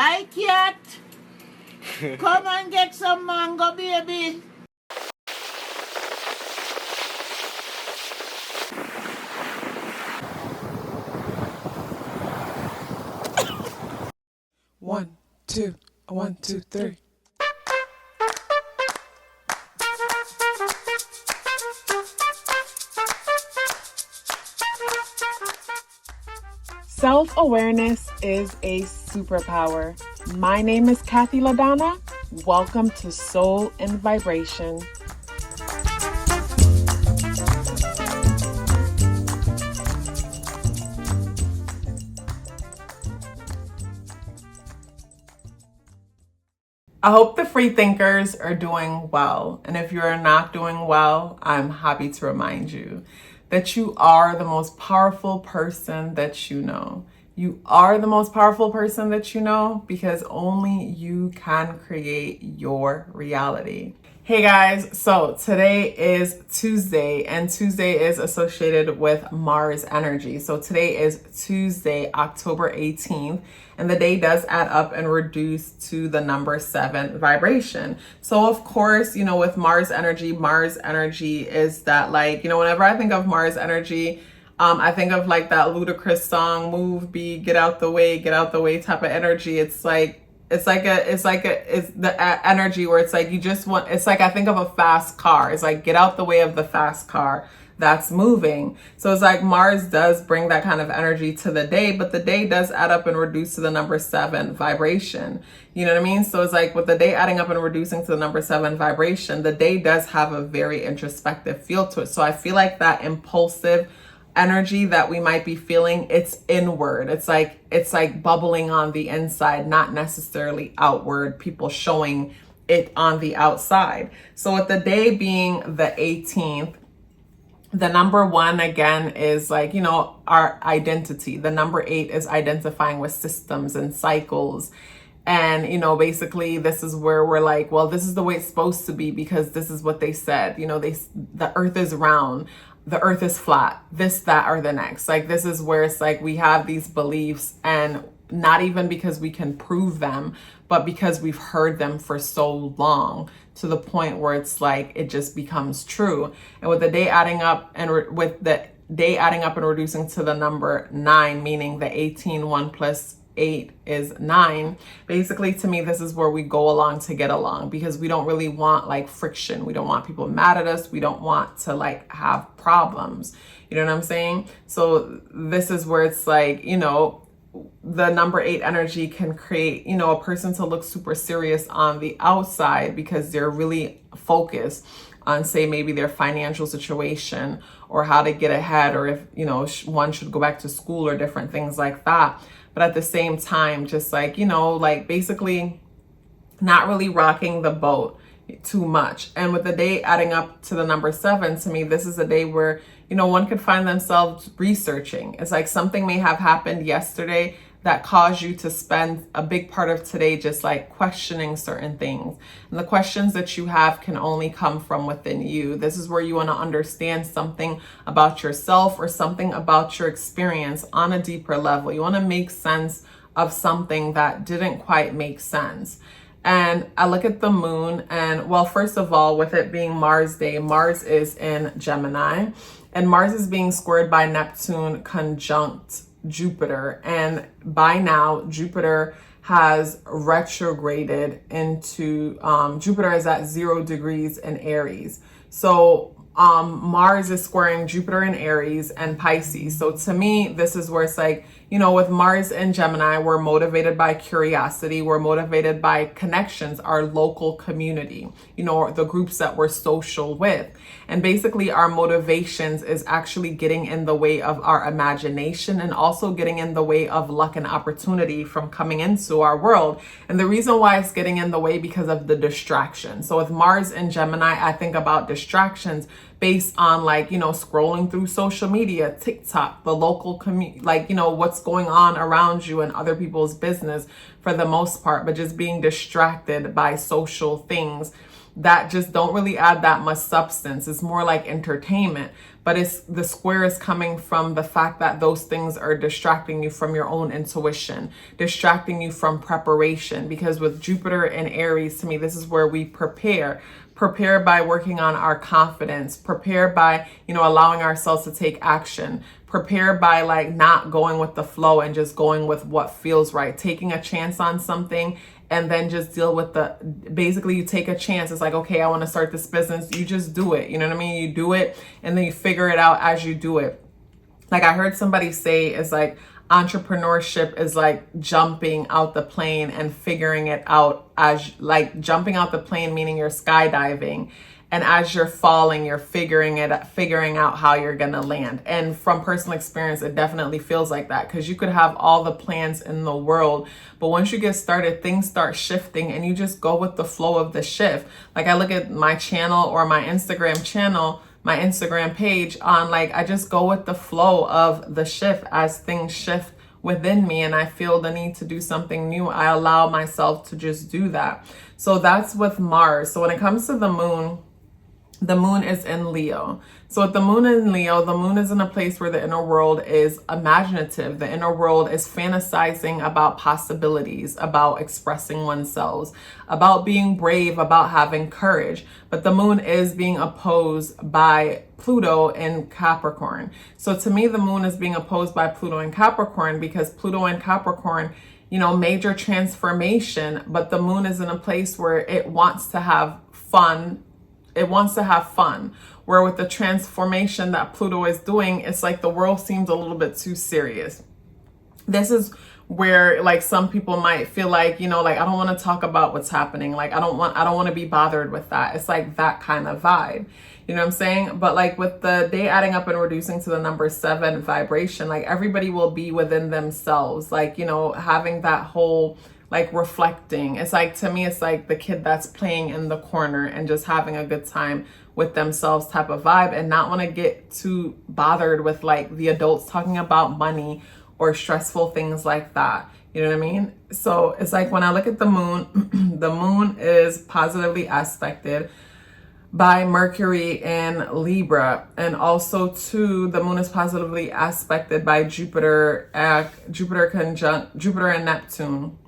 Hi, cat. Come and get some mango, baby. One, two, 1, 2, 3. Self-awareness is a superpower. My name is KathyLaDonna. Welcome to Soul and Vibration. I hope the free thinkers are doing well. And if you're not doing well, I'm happy to remind you that you are the most powerful person that you know. You are the most powerful person that you know because only you can create your reality. Hey guys, so today is Tuesday and Tuesday is associated with Mars energy. So today is Tuesday, October 18th, and the day does add up and reduce to the number 7 vibration. So of course, with Mars energy is that whenever I think of Mars energy, I think of like that ludicrous song, move, be, get out the way type of energy. It's the energy where it's like you just want, it's like I think of a fast car. It's like get out the way of the fast car that's moving. So it's like Mars does bring that kind of energy to the day, but the day does add up and reduce to the number 7 vibration. You know what I mean? So it's like with the day adding up and reducing to the number 7 vibration, the day does have a very introspective feel to it. So I feel like that impulsive energy that we might be feeling, it's inward. It's like bubbling on the inside, not necessarily outward, people showing it on the outside. So with the day being the 18th, the number 1 again is like, our identity. The number 8 is identifying with systems and cycles. And, basically this is where we're like, well, this is the way it's supposed to be because this is what they said. The earth is round. The earth is flat, this, that, or the next. Like, this is where it's like we have these beliefs, and not even because we can prove them, but because we've heard them for so long to the point where it's like it just becomes true. And with the day adding up and reducing to the number 9, meaning the 18, 1 plus 8 is 9. Basically, to me, this is where we go along to get along because we don't really want like friction. We don't want people mad at us. We don't want to like have problems. You know what I'm saying? So this is where it's like, the number 8 energy can create, a person to look super serious on the outside because they're really focused on, say, maybe their financial situation or how to get ahead, or if, one should go back to school or different things like that. But at the same time, just like, basically not really rocking the boat too much. And with the day adding up to the number 7, to me, this is a day where, one could find themselves researching. It's like something may have happened yesterday that caused you to spend a big part of today just like questioning certain things. And the questions that you have can only come from within you. This is where you want to understand something about yourself or something about your experience on a deeper level. You want to make sense of something that didn't quite make sense. And I look at the moon, and well, first of all, with it being Mars Day, Mars is in Gemini, and Mars is being squared by Neptune conjunct Jupiter. And by now, Jupiter has retrograded into, Jupiter is at 0 degrees in Aries. So Mars is squaring Jupiter in Aries and Pisces. So to me, this is where it's like, with Mars and Gemini, we're motivated by curiosity. We're motivated by connections, our local community, the groups that we're social with. And basically our motivations is actually getting in the way of our imagination and also getting in the way of luck and opportunity from coming into our world. And the reason why it's getting in the way because of the distraction. So with Mars and Gemini, I think about distractions based on scrolling through social media, TikTok, the local community, what's going on around you and other people's business for the most part, but just being distracted by social things that just don't really add that much substance. It's more like entertainment. but it's the square is coming from the fact that those things are distracting you from your own intuition, distracting you from preparation. Because with Jupiter and Aries, to me, this is where we prepare by working on our confidence, prepare by, allowing ourselves to take action, prepare by like not going with the flow and just going with what feels right, taking a chance on something and then just deal with basically you take a chance. It's like, okay, I want to start this business. You just do it. You know what I mean? You do it and then you figure it out as you do it. Like I heard somebody say, it's like entrepreneurship is like jumping out the plane and figuring it out as like jumping out the plane, meaning you're skydiving. And as you're falling, you're figuring out how you're going to land. And from personal experience, it definitely feels like that, because you could have all the plans in the world, but once you get started, things start shifting and you just go with the flow of the shift. Like I look at my channel or my Instagram channel, my Instagram page on like, I just go with the flow of the shift as things shift within me and I feel the need to do something new. I allow myself to just do that. So that's with Mars. So when it comes to the moon is in Leo. So with the moon in Leo, the moon is in a place where the inner world is imaginative. The inner world is fantasizing about possibilities, about expressing oneself, about being brave, about having courage. But the moon is being opposed by Pluto in Capricorn. So to me, the moon is being opposed by Pluto in Capricorn because Pluto in Capricorn, major transformation, but the moon is in a place where it wants to have fun. It wants to have fun, where with the transformation that Pluto is doing, it's like the world seems a little bit too serious. This is where like some people might feel like, like I don't want to talk about what's happening. Like I don't want to be bothered with that. It's like that kind of vibe. You know what I'm saying? But like with the day adding up and reducing to the number 7 vibration, like everybody will be within themselves, like, having that whole like reflecting. It's like, to me, it's like the kid that's playing in the corner and just having a good time with themselves type of vibe, and not want to get too bothered with like the adults talking about money or stressful things like that. You know what I mean? So it's like when I look at the moon, the moon is positively aspected by Mercury in Libra, and also too the moon is positively aspected by Jupiter and Neptune.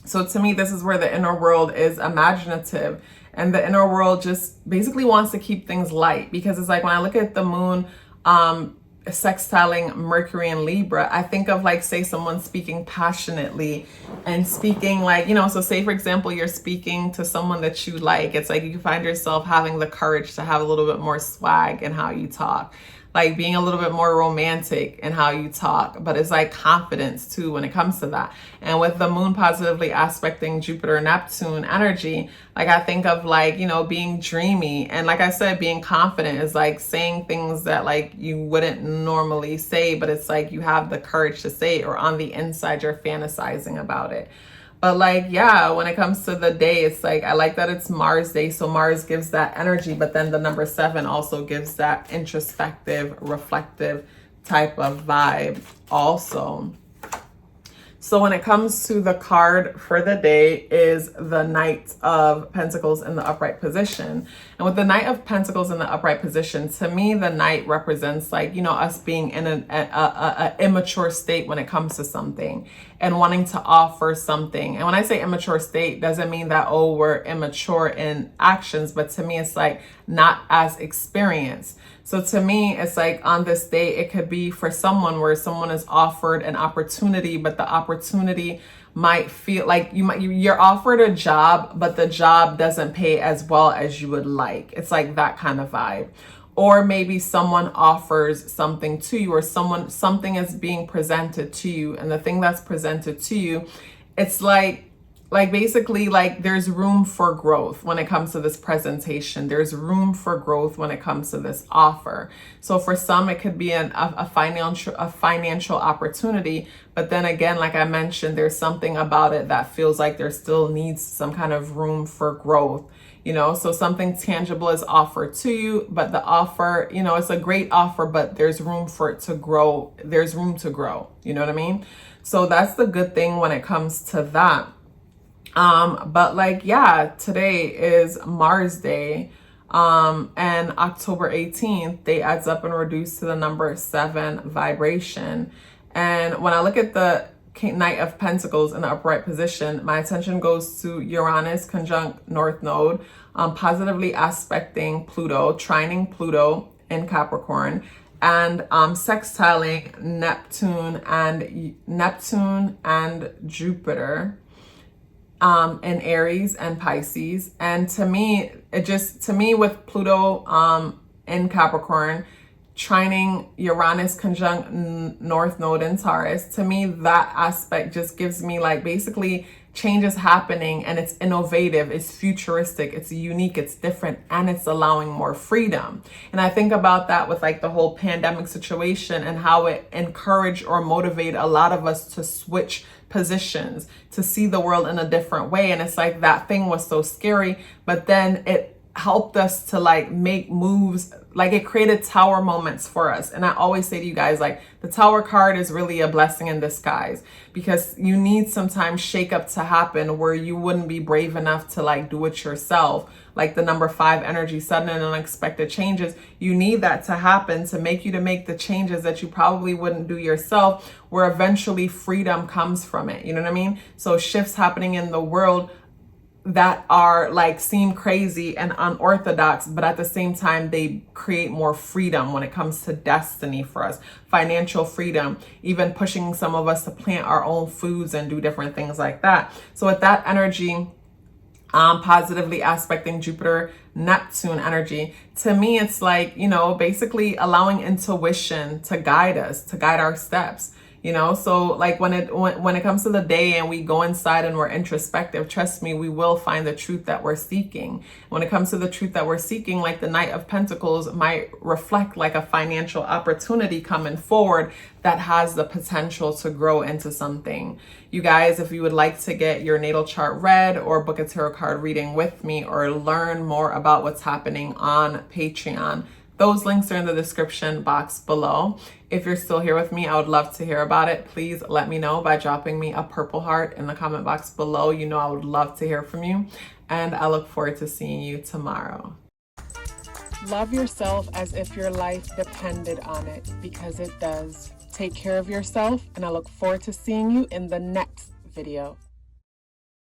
So to me, this is where the inner world is imaginative, and the inner world just basically wants to keep things light, because it's like when I look at the moon sextiling Mercury in Libra, I think of like, say someone speaking passionately and speaking like, so say for example, you're speaking to someone that you like. It's like you can find yourself having the courage to have a little bit more swag in how you talk, like being a little bit more romantic in how you talk, but it's like confidence too when it comes to that. And with the moon positively aspecting Jupiter Neptune energy, like I think of like, being dreamy, and like I said, being confident is like saying things that like you wouldn't normally say, but it's like you have the courage to say it, or on the inside you're fantasizing about it. But like, yeah, when it comes to the day, it's like, I like that it's Mars day. So Mars gives that energy, but then the number 7 also gives that introspective, reflective type of vibe also. So when it comes to the card for the day is the Knight of Pentacles in the upright position. And with the Knight of Pentacles in the upright position, to me, the Knight represents like, us being in an immature state when it comes to something and wanting to offer something. And when I say immature state, doesn't mean that, oh, we're immature in actions, but to me, it's like not as experienced. So to me, it's like on this day, it could be for someone where someone is offered an opportunity, but the opportunity might feel like you're offered a job, but the job doesn't pay as well as you would like. It's like that kind of vibe. Or maybe someone offers something to you, or something is being presented to you, and the thing that's presented to you, it's like basically like there's room for growth when it comes to this presentation. There's room for growth when it comes to this offer. So for some, it could be a financial opportunity, but then again, like I mentioned, there's something about it that feels like there still needs some kind of room for growth. So something tangible is offered to you, but the offer, it's a great offer, but there's room for it to grow. There's room to grow. You know what I mean? So that's the good thing when it comes to that. But like, yeah, today is Mars day. And October 18th, they adds up and reduce to the number 7 vibration. And when I look at the Knight of Pentacles in the upright position, my attention goes to Uranus conjunct North Node, positively aspecting Pluto, trining Pluto in Capricorn, and sextiling Neptune and Jupiter in Aries and Pisces. And to me, with Pluto in Capricorn, trining Uranus conjunct North Node in Taurus, to me, that aspect just gives me like basically change is happening, and it's innovative, it's futuristic, it's unique, it's different, and it's allowing more freedom. And I think about that with like the whole pandemic situation and how it encouraged or motivated a lot of us to switch positions, to see the world in a different way. And it's like that thing was so scary, but then it helped us to like make moves. Like it created tower moments for us. And I always say to you guys, like the tower card is really a blessing in disguise, because you need sometimes shakeup to happen where you wouldn't be brave enough to like do it yourself. Like the number 5 energy, sudden and unexpected changes. You need that to happen to make the changes that you probably wouldn't do yourself, where eventually freedom comes from it. You know what I mean? So shifts happening in the world that are like seem crazy and unorthodox, but at the same time they create more freedom when it comes to destiny for us, financial freedom, even pushing some of us to plant our own foods and do different things like that. So with that energy, positively aspecting Jupiter Neptune energy, to me it's like, you know, basically allowing intuition to guide us, to guide our steps. You know, so like when it comes to the day and we go inside and we're introspective, trust me, we will find the truth that we're seeking. When it comes to the truth that we're seeking, like the Knight of Pentacles might reflect like a financial opportunity coming forward that has the potential to grow into something. You guys, if you would like to get your natal chart read or book a tarot card reading with me or learn more about what's happening on Patreon, those links are in the description box below. If you're still here with me, I would love to hear about it. Please let me know by dropping me a purple heart in the comment box below. You know I would love to hear from you. And I look forward to seeing you tomorrow. Love yourself as if your life depended on it, because it does. Take care of yourself, and I look forward to seeing you in the next video.